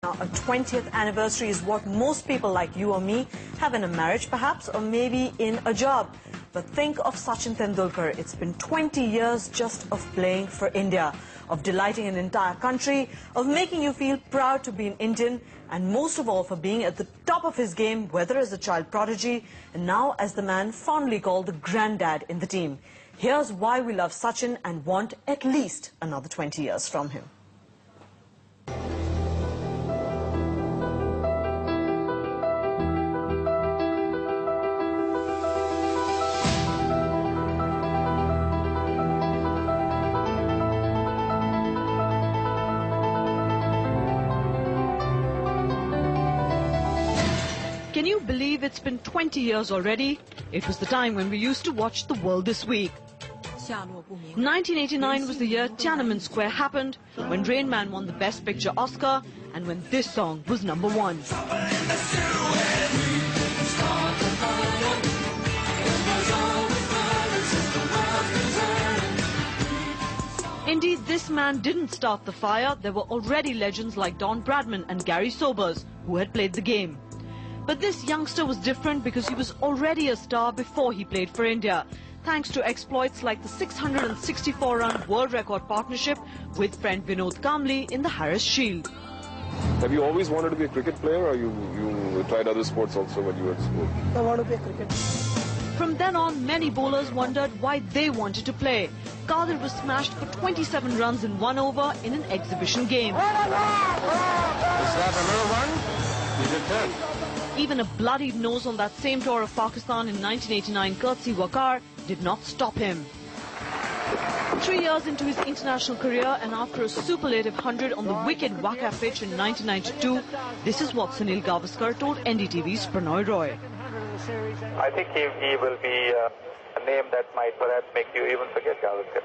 Now, a 20th anniversary is what most people like you or me have in a marriage perhaps, or maybe in a job. But think of Sachin Tendulkar. It's been 20 years just of playing for India, of delighting an entire country, of making you feel proud to be an Indian, and most of all for being at the top of his game, whether as a child prodigy and now as the man fondly called the granddad in the team. Here's why we love Sachin and want at least another 20 years from him. Can you believe it's been 20 years already? It was the time when we used to watch The World This Week. 1989 was the year Tiananmen Square happened, when Rain Man won the Best Picture Oscar, and when this song was #1. Indeed, this man didn't start the fire. There were already legends like Don Bradman and Gary Sobers who had played the game. But this youngster was different because he was already a star before he played for India, thanks to exploits like the 664-run world record partnership with friend Vinod Kamli in the Harris Shield. Have you always wanted to be a cricket player, or you tried other sports also when you were at school? I want to be a cricketer. From then on, many bowlers wondered why they wanted to play. Kadir was smashed for 27 runs in 1 over in an exhibition game. Is that another one? He did 10. Even a bloodied nose on that same tour of Pakistan in 1989, Courtesy Waqar, did not stop him. 3 years into his international career and after a superlative 100 on the wicked Waqar pitch in 1992, this is what Sunil Gavaskar told NDTV's Pranoy Roy. I think he will be a name that might perhaps make you even forget Gavaskar.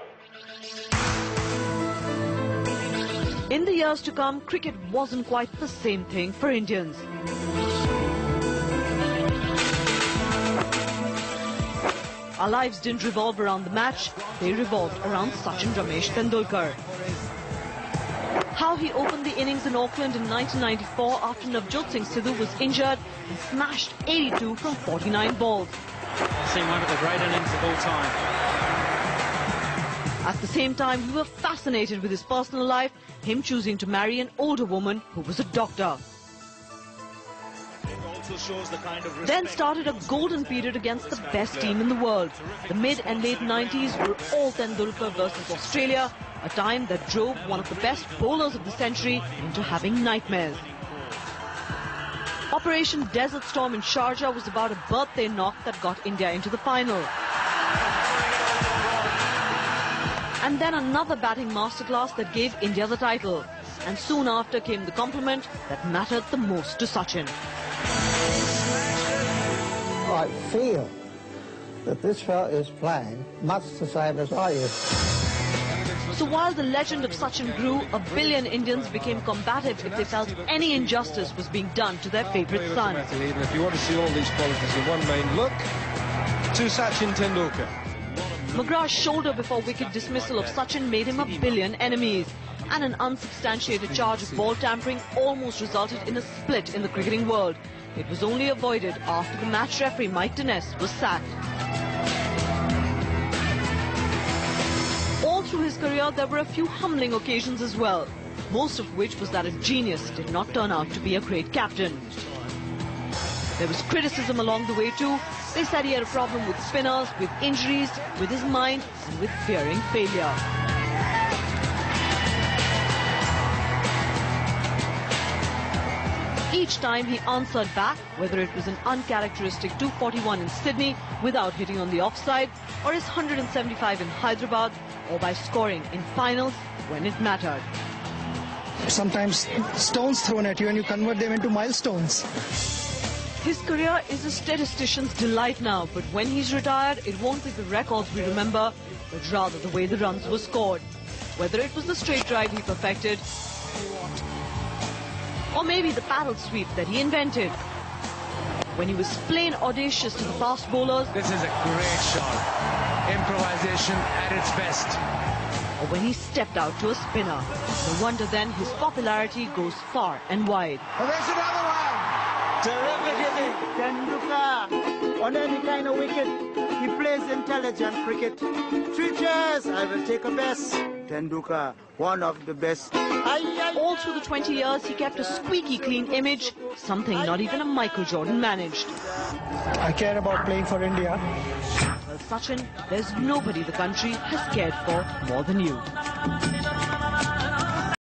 In the years to come, cricket wasn't quite the same thing for Indians. Our lives didn't revolve around the match, they revolved around Sachin Ramesh Tendulkar. How he opened the innings in Auckland in 1994 after Navjot Singh Sidhu was injured and smashed 82 from 49 balls. Seen one of the great innings of all time. At the same time, we were fascinated with his personal life, him choosing to marry an older woman who was a doctor. Then started a golden period against the best team in the world. The mid and late 90s were all Tendulkar versus Australia, a time that drove one of the best bowlers of the century into having nightmares. Operation Desert Storm in Sharjah was about a birthday knock that got India into the final. And then another batting masterclass that gave India the title. And soon after came the compliment that mattered the most to Sachin. I feel that this fellow is playing much the same as I is. So while the legend of Sachin grew, a billion Indians became combative if they felt any injustice was being done to their favourite son. Even if you want to see all these qualities in one main look, to Sachin Tendulkar. McGrath's shoulder before wicket dismissal of Sachin made him a billion enemies. And an unsubstantiated charge of ball tampering almost resulted in a split in the cricketing world. It was only avoided after the match referee Mike Dennis was sacked. All through his career, there were a few humbling occasions as well, most of which was that a genius did not turn out to be a great captain. There was criticism along the way too. They said he had a problem with spinners, with injuries, with his mind, and with fearing failure. Each time he answered back, whether it was an uncharacteristic 241 in Sydney without hitting on the offside, or his 175 in Hyderabad, or by scoring in finals when it mattered. Sometimes stones thrown at you and you convert them into milestones. His career is a statistician's delight now, but when he's retired, it won't be the records we remember, but rather the way the runs were scored. Whether it was the straight drive he perfected, or maybe the paddle sweep that he invented. When he was plain audacious to the fast bowlers. This is a great shot. Improvisation at its best. or when he stepped out to a spinner. No wonder then his popularity goes far and wide. And there's another one! Terrific hitting! Tendulkar, on any kind of wicket, he plays intelligent cricket. 3 cheers, I will take a best. Tendulkar, one of the best. All through the 20 years, he kept a squeaky clean image, something not even a Michael Jordan managed. I care about playing for India. Well, Sachin, there's nobody the country has cared for more than you.